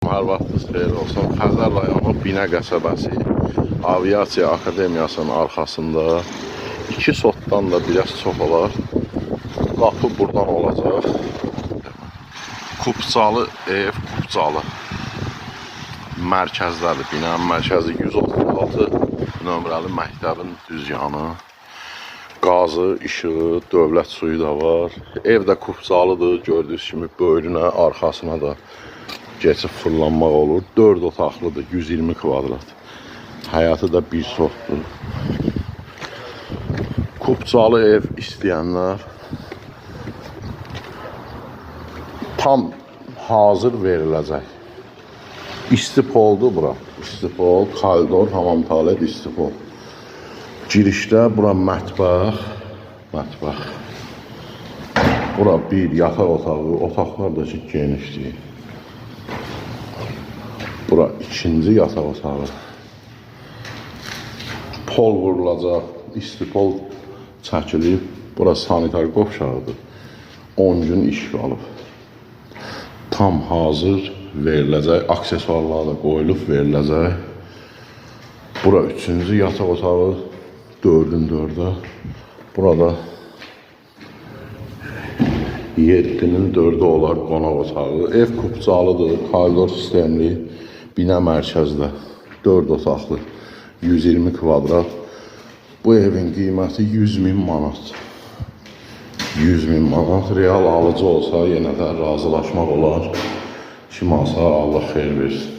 Hər vaxtınız xeyir olsun. Xəzər rayonu Binə qəsəbəsi Aviasiya Akademiyasının arxasında 2 sotdan da biraz çox olar. Qapı buradan olacaq. Kupcalı ev, Kupcalı. Mərkəzdədir. Binanın mərkəzi 136 nömrəli məktəbin düz yanı. Qazı, işığı, dövlət suyu da var. Ev də Kupcalıdır. Gördüyünüz kimi böyrünə, arxasına da geçib fırlanmaq olur. 4 otaqlıdır, 120 kvadrat. Həyatı da bir sotdur. Kupcalı ev istəyənlər tam hazır veriləcək. İstipoldur bura. İstipol, koridor, hamam tualet, istipol. Girişdə bura mətbəx. Bura bir yataq otağı, otaqlar da ki genişdir. Bura ikinci yataq otağı. Pol vurulacaq, istipol çəkilib. Bura sanitar qovşağıdır. 10 gün iş qalıb. Tam hazır veriləcək, aksesuarlar da qoyulub veriləcək. Bura üçüncü yataq otağı, 4'ün 4'ə. Burada 7'nin 4'ü olar qonaq otağı. Ev Kupcalıdır, koridor sistemli, bina mərkəzdə, 4 otaqlı, 120 kvadrat. Bu evin qiyməti 100.000 manat. 100.000 manat. Real alıcı olsa yenə də razılaşmaq olar. Kim alsa Allah xeyir versin.